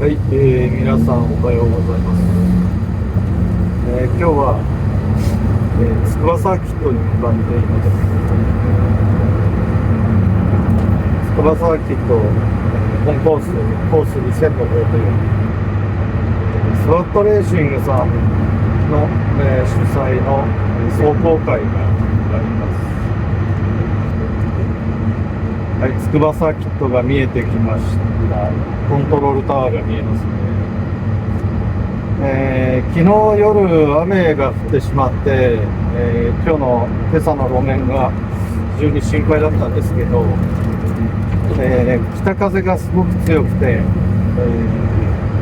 はい、皆さんおはようございます。今日は、筑波サーキットに向かっています。筑波サーキット本コース2000の方というスロットレーシングさんの、主催の壮行会があります。はい、筑波サーキットが見えてきました。コントロールタワーが見えますね。昨日夜雨が降ってしまって、今朝の路面が非常に心配だったんですけど、北風がすごく強くて、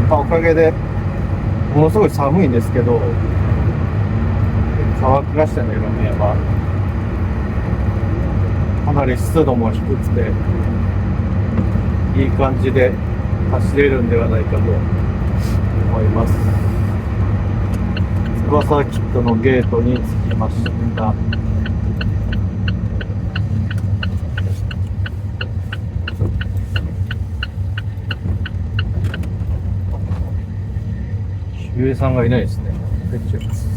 おかげでものすごい寒いんですけど、乾きましたね。路面はかなり湿度も低くていい感じで走れるんではないかと思います。筑波サーキットのゲートに着きました。守衛さんがいないですね。入っちゃいます。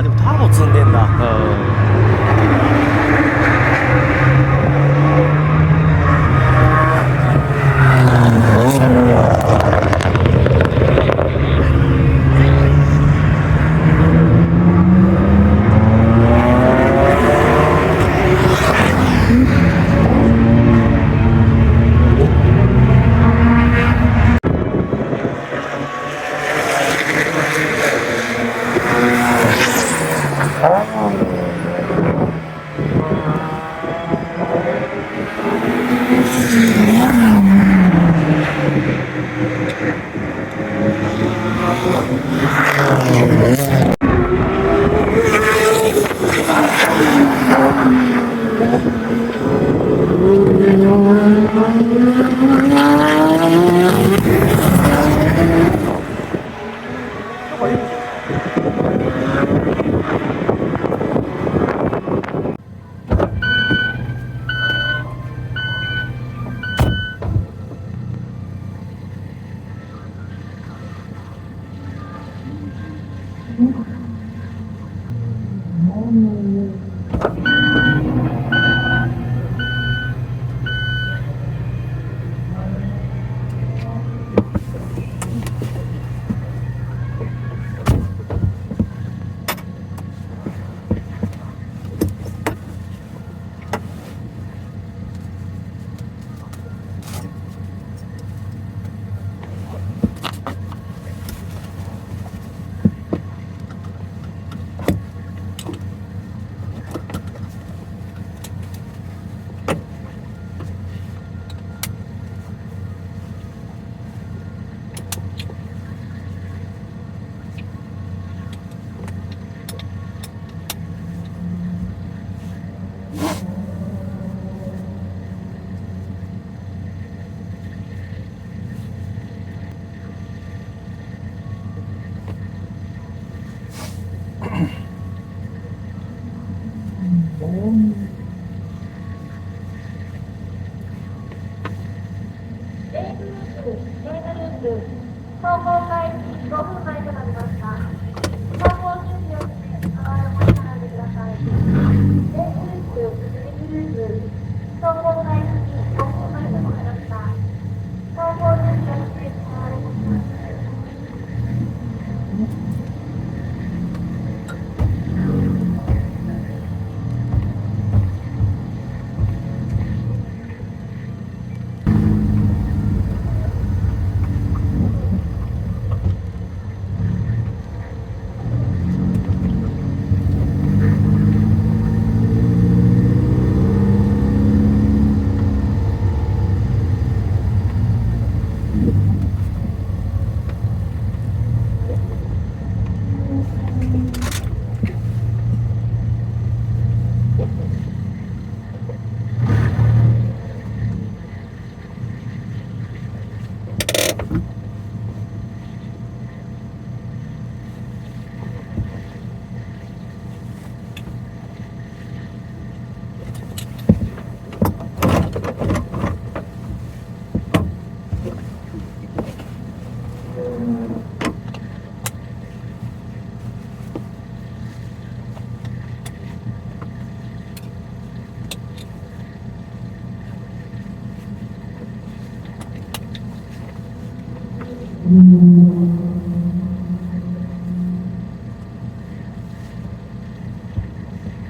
でもターボ積んでんだ。総合開始5分前となりました。総合準備をしてお待ちください。A グループ、B グループ、総合開始5分前となりました。総合準備をしてお待ちください。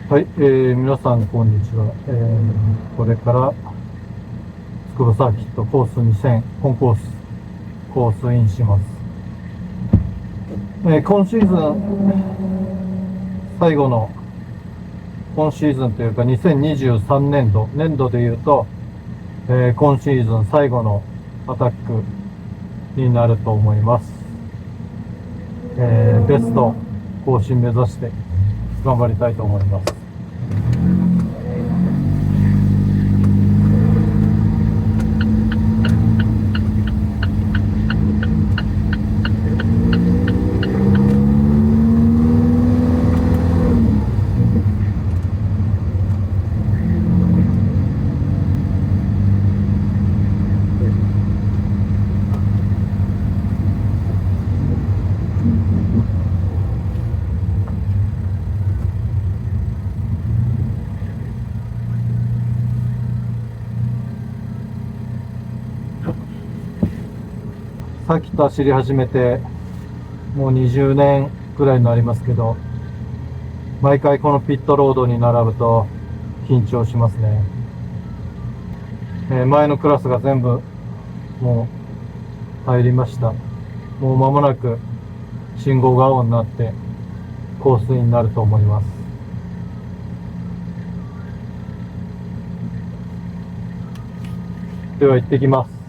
はい、皆さんこんにちは。これから筑波サーキットコース2000本コースインします。今シーズン最後の今シーズンというか2023年度でいうと、今シーズン最後のアタックになると思います。ベスト更新目指して頑張りたいと思います。サーキット走り始めてもう20年くらいになりますけど、毎回このピットロードに並ぶと緊張しますね。前のクラスが全部もう入りました。もう間もなく信号が青になってコースインになると思います。では行ってきます。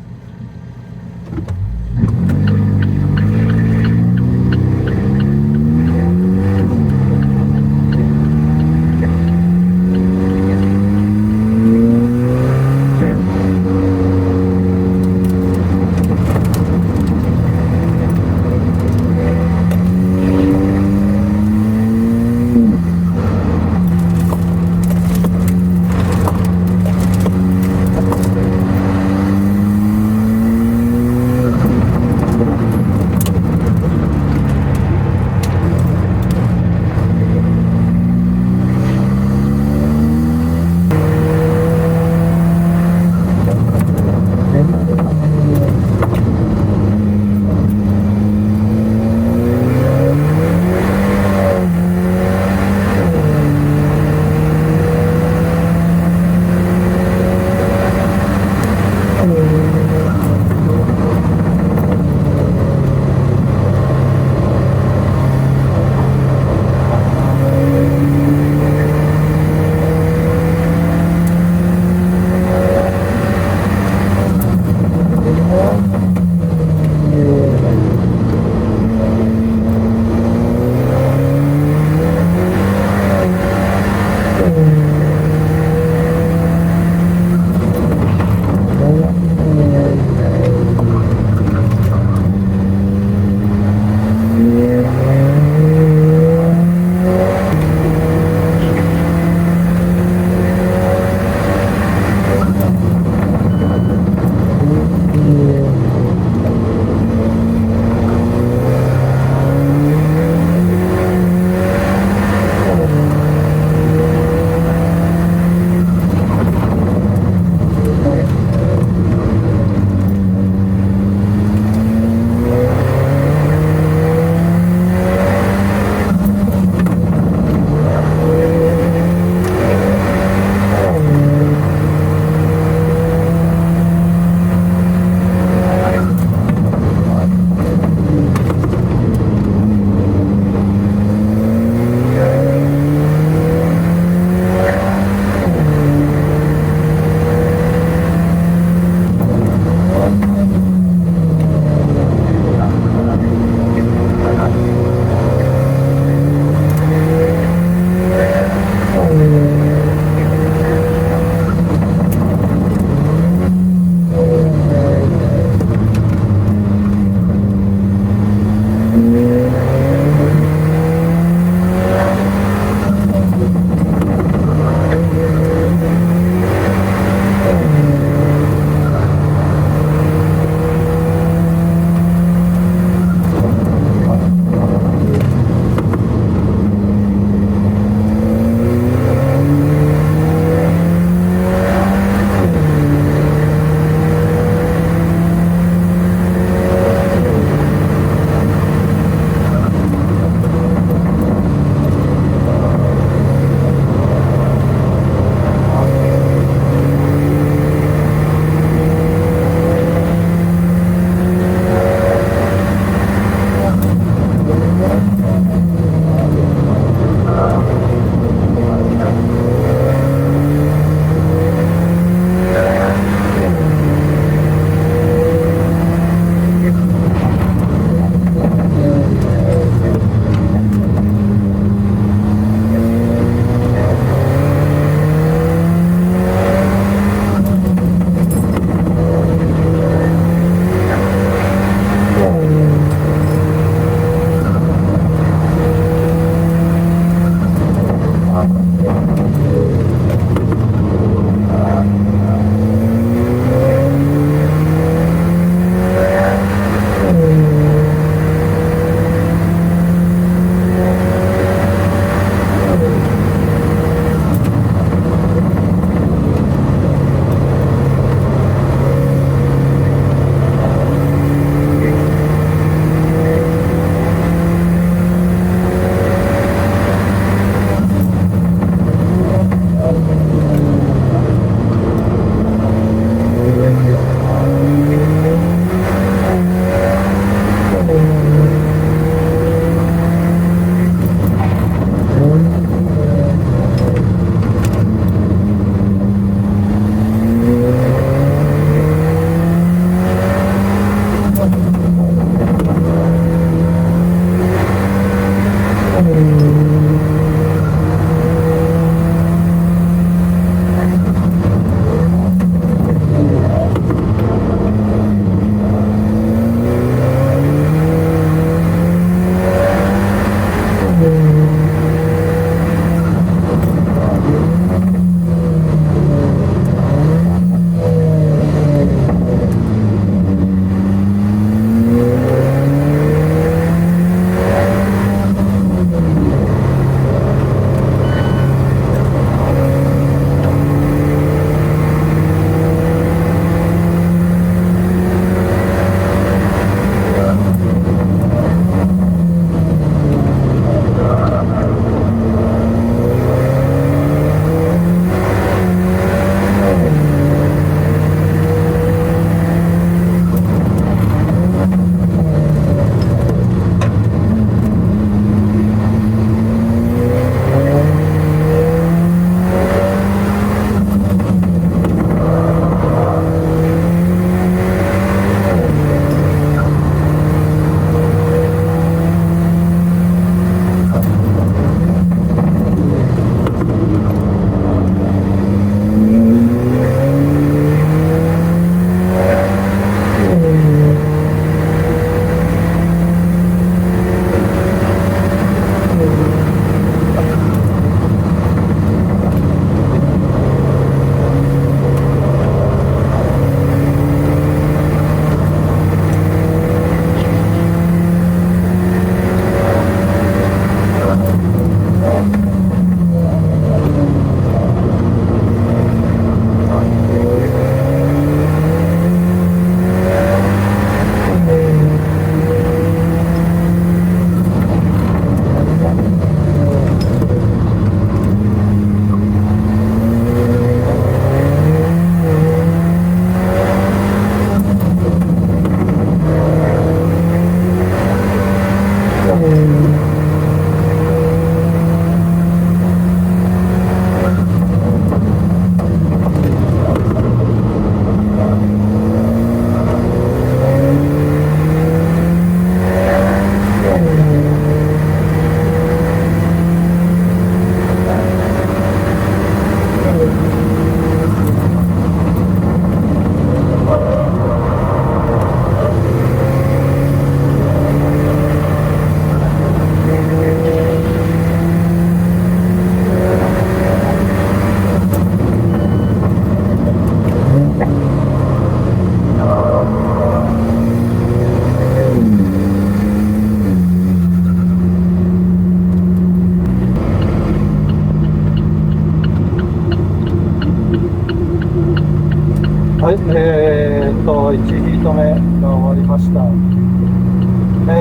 1ヒート目が終わりました。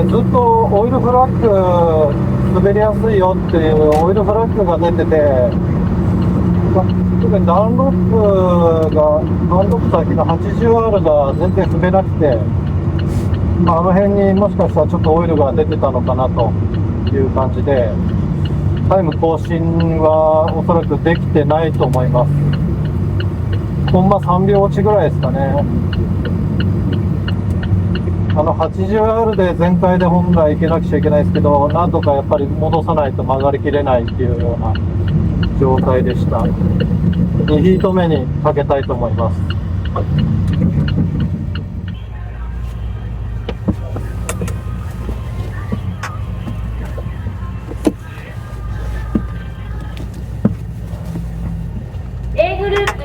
ずっとオイルフラッグ滑りやすいよっていうオイルフラッグが出てて、特にダンロップ先の 80R が全然滑れなくて、あの辺にもしかしたらちょっとオイルが出てたのかなという感じで、タイム更新はおそらくできてないと思います。コンマ3秒落ちぐらいですかね。80R で全開で本来行けなくちゃいけないですけど、なんとかやっぱり戻さないと曲がりきれないっていうような状態でした。2ヒート目にかけたいと思います。A グループ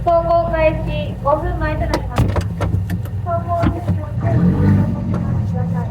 走行開始5分前となります。走行準備をしてお待ちください。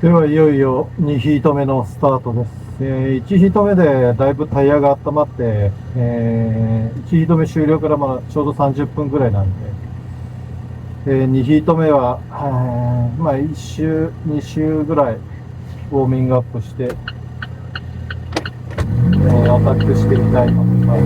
ではいよいよ2ヒート目のスタートです。1ヒート目でだいぶタイヤが温まって、1ヒート目終了からまだちょうど30分ぐらいなんで、2ヒート目は、まあ1周、2周ぐらいウォーミングアップして、アタックしてみたいと思います。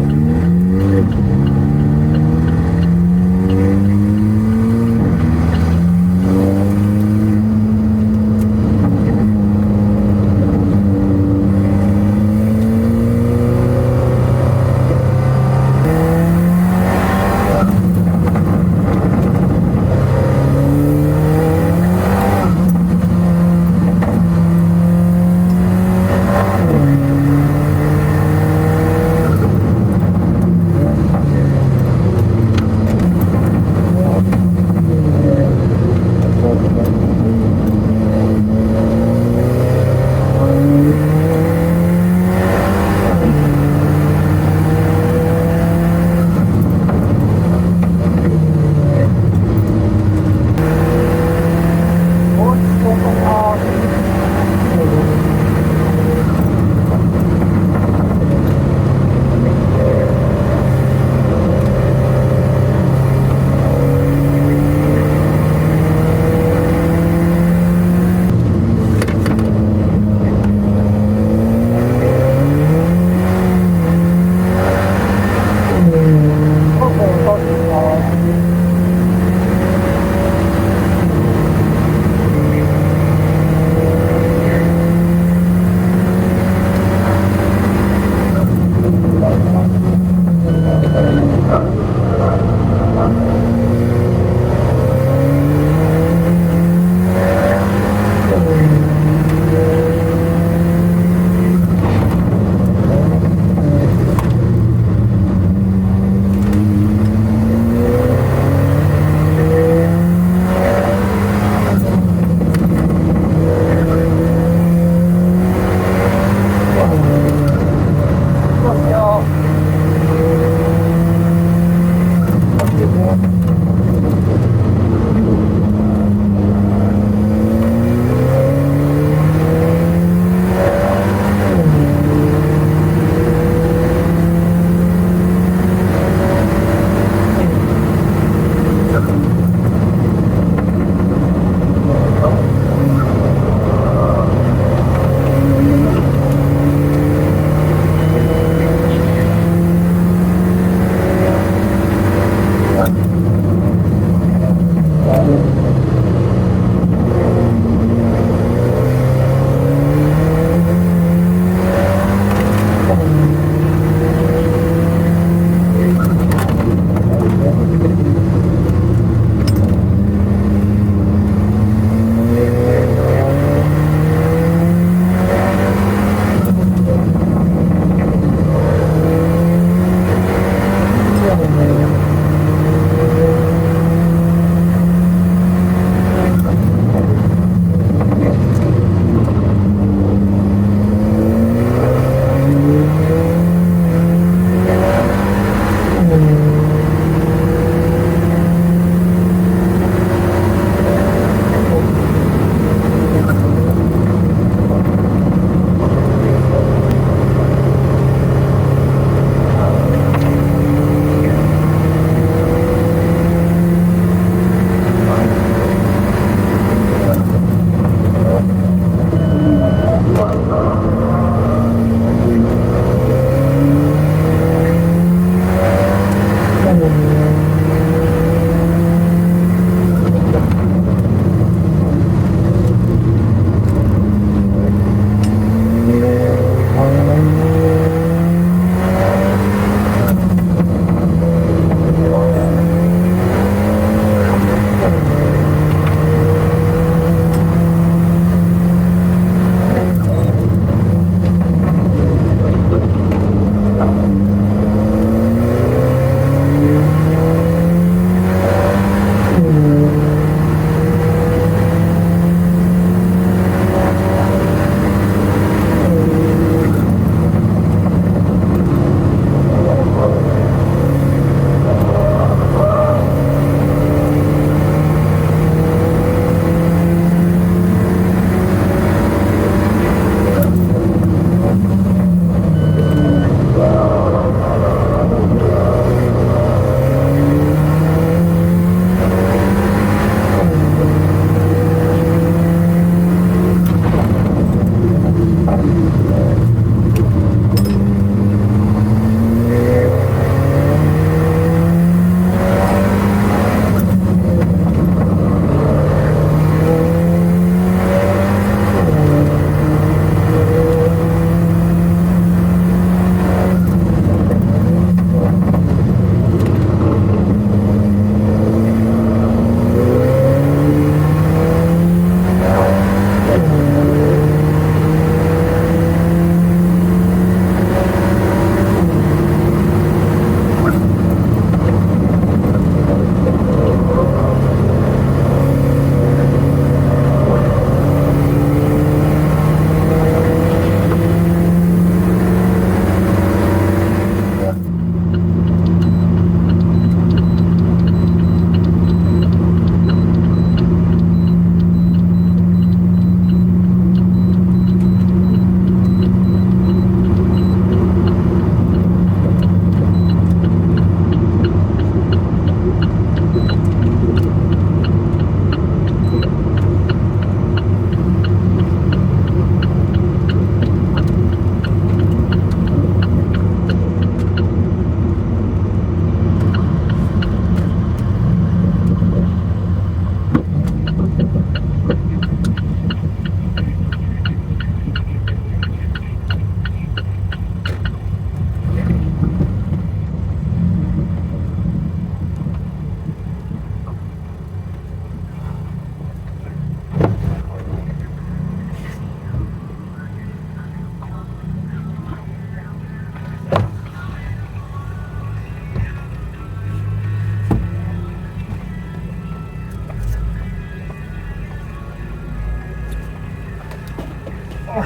は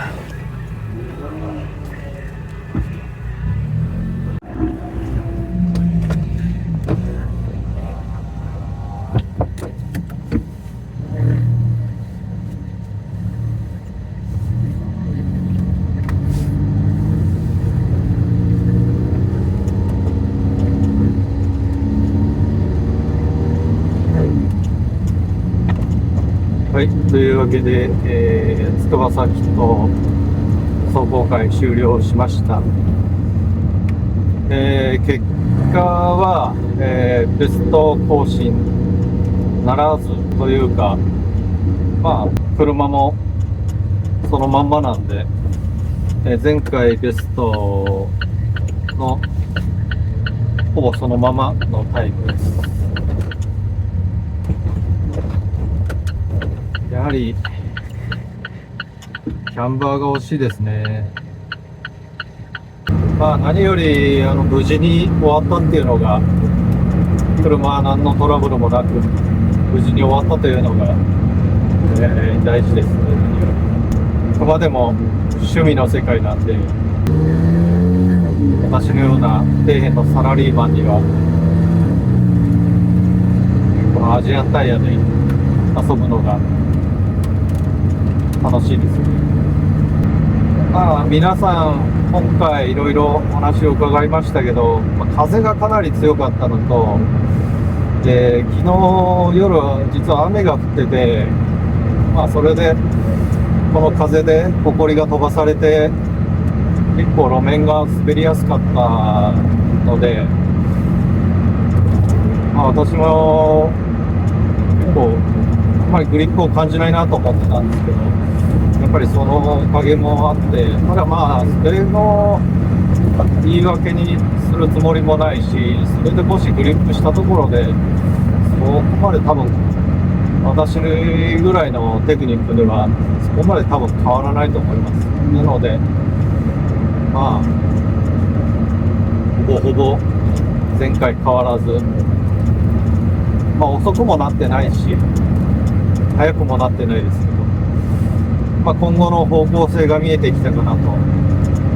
い、というわけで、筑波崎と壮行会終了しました。結果は、ベスト更新ならずというか、まあ車もそのまんまなんで、前回ベストのほぼそのままのタイムです。やはりキャンバーが惜しいですね。まあ何より無事に終わったっていうのが、車は何のトラブルもなく無事に終わったというのが、大事ですね。あくまでも趣味の世界なんで、私のような底辺のサラリーマンにはこのアジアンタイヤで遊ぶのが楽しいですね。まあ皆さん今回いろいろお話を伺いましたけど、風がかなり強かったのと、で昨日夜実は雨が降ってて、まあそれでこの風で埃が飛ばされて結構路面が滑りやすかったので、まあ私も結構あまりグリップを感じないなと思ってたんですけど、やっぱりそのおかげもあって、ただまあそれの言い訳にするつもりもないし、それでもしグリップしたところでそこまで多分私ぐらいのテクニックではそこまで多分変わらないと思います。なのでまあほぼほぼ前回変わらず、まあ遅くもなってないし早くもなってないですけど、まあ、今後の方向性が見えてきたかなと。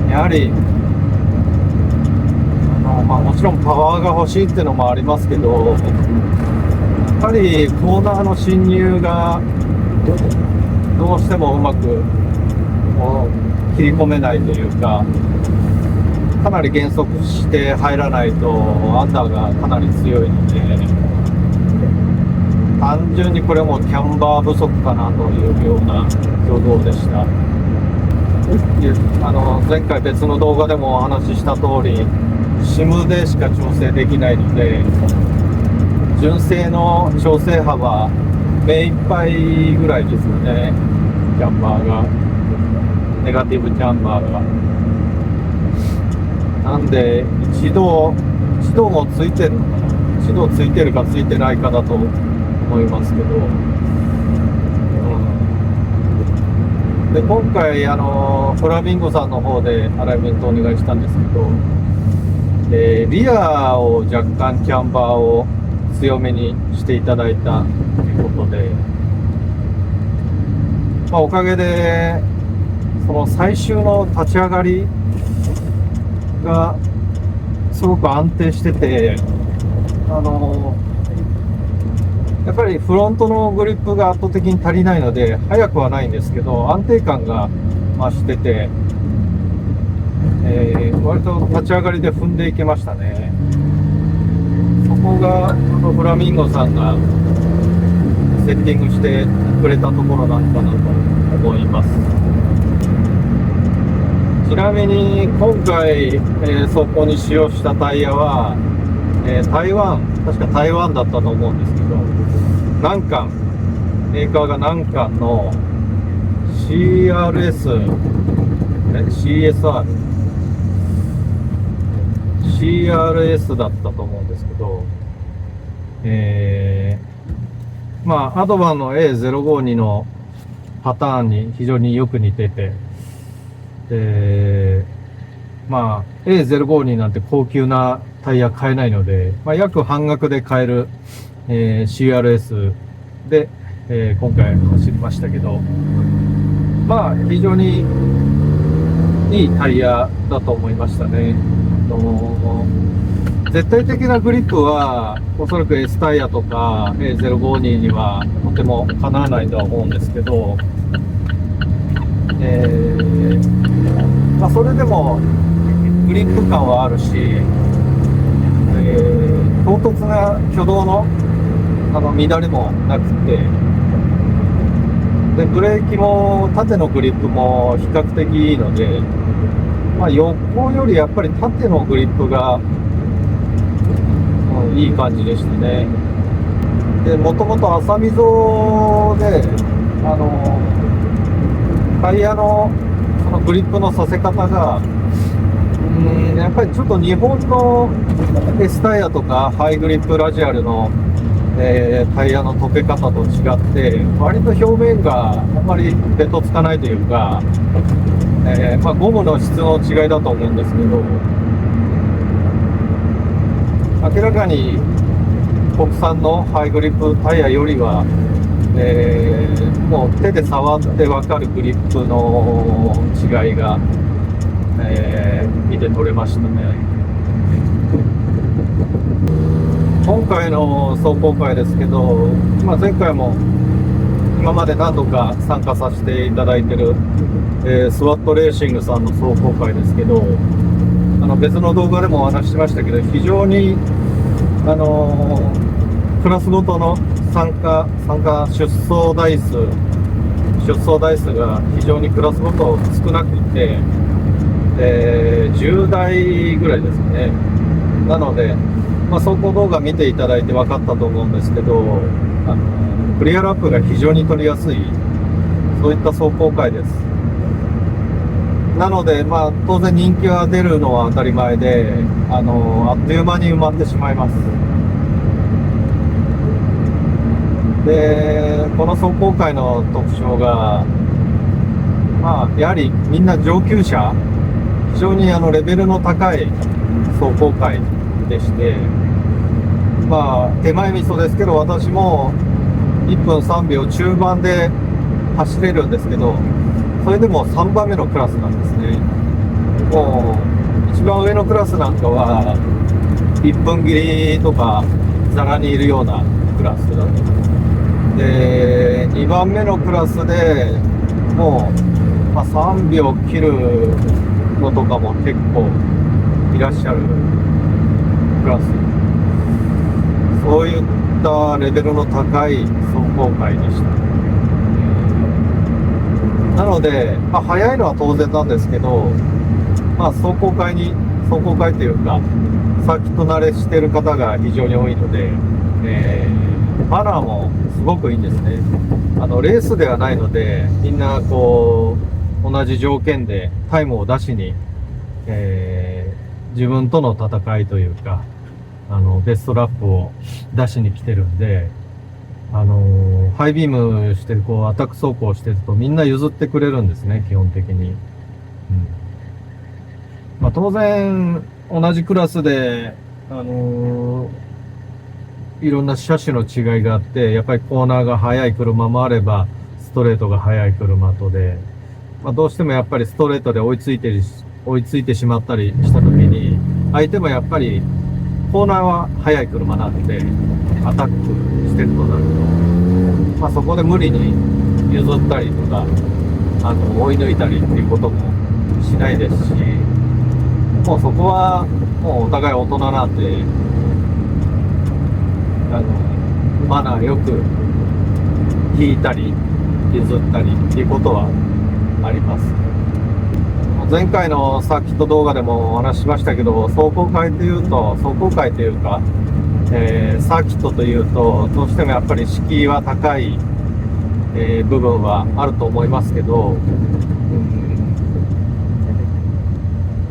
やはりまあ、もちろんパワーが欲しいっていうのもありますけど、やっぱりコーナーの進入がどうしてもうまく切り込めないというか、かなり減速して入らないとアンダーがかなり強いので、単純にこれもキャンバー不足かなというような挙動でした。前回別の動画でもお話しした通り、SIM でしか調整できないので、純正の調整幅目いっぱいぐらいですよね。キャンバーが、ネガティブキャンバーが。なんで一度もついてるのかな、一度ついてるかついてないかだと思いますけど、で今回フラミンゴさんの方でアライメントお願いしたんですけど、リアを若干キャンバーを強めにしていただいたということで、まあ、おかげでその最終の立ち上がりがすごく安定してて、やっぱりフロントのグリップが圧倒的に足りないので速くはないんですけど、安定感が増してて、割と立ち上がりで踏んでいけましたね。そこがフラミンゴさんがセッティングしてくれたところなのかなと思います。ちなみに今回、走行に使用したタイヤは、確か台湾だったと思うんですけど、南韓、メーカーが南韓の CRS だったと思うんですけど、まあアドバンの A052 のパターンに非常によく似てて、まあ A052 なんて高級なタイヤ買えないので、まあ、約半額で買える、CRS で、今回走りましたけど、まあ非常にいいタイヤだと思いましたね。絶対的なグリップはおそらく S タイヤとか A052 にはとてもかなわないとは思うんですけど、まあ、それでもグリップ感はあるし、唐突な挙動の乱れもなくて、でブレーキも縦のグリップも比較的いいので、まあ、横よりやっぱり縦のグリップが、いい感じでしたね。でもともと浅溝でタイヤのそのグリップのさせ方がやっぱりちょっと日本の S タイヤとかハイグリップラジアルの、タイヤの溶け方と違って割と表面があんまりベトつかないというか、まあ、ゴムの質の違いだと思うんですけど、明らかに国産のハイグリップタイヤよりは、もう手で触って分かるグリップの違いが、見て取れましたね。今回の壮行会ですけど、まあ、前回も今まで何度か参加させていただいてる、スワットレーシングさんの壮行会ですけど、別の動画でもお話ししましたけど、非常にクラスごとの参加出走台数が非常にクラスごと少なくて、10台ぐらいですね。なので、まあ、走行動画見ていただいて分かったと思うんですけど、クリアラップが非常に取りやすい、そういった走行会です。なので、まあ、当然人気は出るのは当たり前で、あっという間に埋まってしまいます。で、この走行会の特徴が、まあ、やはりみんな上級者、非常にレベルの高い走行会でして、まあ、手前味噌ですけど、私も1分3秒中盤で走れるんですけど、それでも3番目のクラスなんですね。もう一番上のクラスなんかは1分切りとかざらにいるようなクラスだと。で2番目のクラスでもう、まあ、3秒切るのとかも結構いらっしゃるクラス、そういったレベルの高い走行会でした。なので、まあ、早いのは当然なんですけど、まあ、走行会というか、サーキット慣れしてる方が非常に多いので、マナーもすごくいいんですね。レースではないので、みんなこう、同じ条件でタイムを出しに、自分との戦いというか、ベストラップを出しに来てるんで、ハイビームしてる、アタック走行してるとみんな譲ってくれるんですね、基本的に。まあ、当然、同じクラスで、いろんな車種の違いがあって、やっぱりコーナーが速い車もあれば、ストレートが速い車とで、まあ、どうしてもやっぱりストレートで追いついてしまったりしたときに、相手もやっぱりコーナーは速い車なので、アタックしてるとなると、まあ、そこで無理に譲ったりとか、追い抜いたりっていうこともしないですし、もうそこはもうお互い大人なんで、マナーよく引いたり譲ったりっていうことはあります。前回のサーキット動画でもお話ししましたけど、走行会というか、サーキットというとどうしてもやっぱり敷居は高い、部分はあると思いますけど、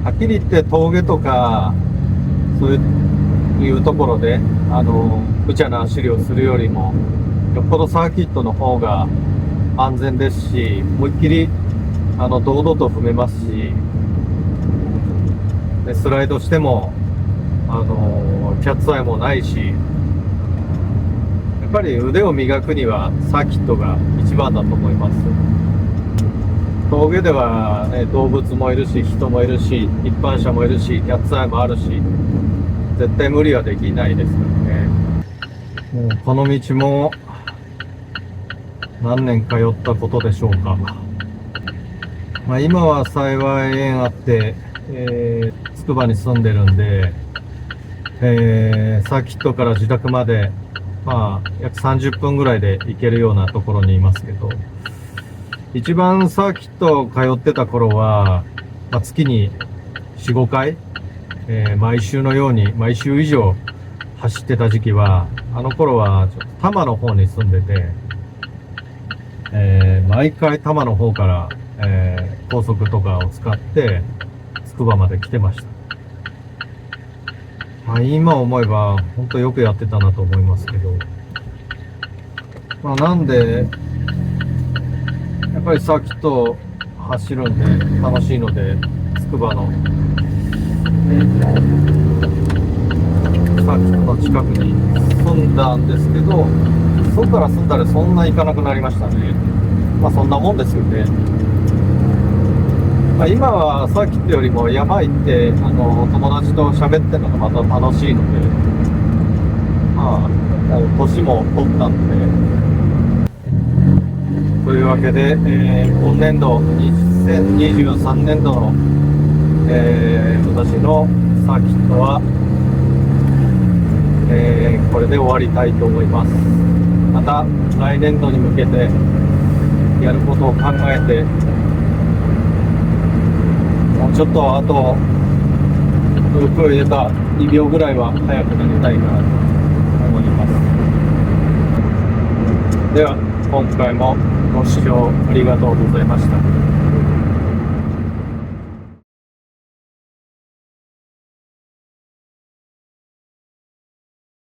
はっきり言って峠とかそういうところで無茶な走りをするよりもよっぽどサーキットの方が安全ですし、思いっきり堂々と踏めますし、でスライドしてもキャッツアイもないし、やっぱり腕を磨くにはサーキットが一番だと思います。峠では、ね、動物もいるし、人もいるし、一般車もいるし、キャッツアイもあるし、絶対無理はできないですからね。もうこの道も何年通ったことでしょうか。まあ、今は幸い縁あって、つくばに住んでるんで、サーキットから自宅まで、まあ、約30分ぐらいで行けるようなところにいますけど、一番サーキット通ってた頃は、まあ、月に4、5回、毎週のように、毎週以上走ってた時期は、あの頃はちょっと多摩の方に住んでて、毎回多摩の方から、高速とかを使ってつくばまで来てました。まあ、今思えば本当よくやってたなと思いますけど、まあ、なんでやっぱりサーキット走るんで楽しいので、つくばの、サーキットの近くに住んだんですけど、そこから住んだらそんな行かなくなりましたね。まあそんなもんですよね。まあ、今はサーキットよりも山行って友達と喋ってるのがまた楽しいので、まあ年も取ったんで、というわけで、今年度2023年度の、私のサーキットは、これで終わりたいと思います。また来年度に向けてやることを考えて、もうちょっとあとフルクを入れた2秒ぐらいは速くなりたいなと思います。では今回もご視聴ありがとうございました。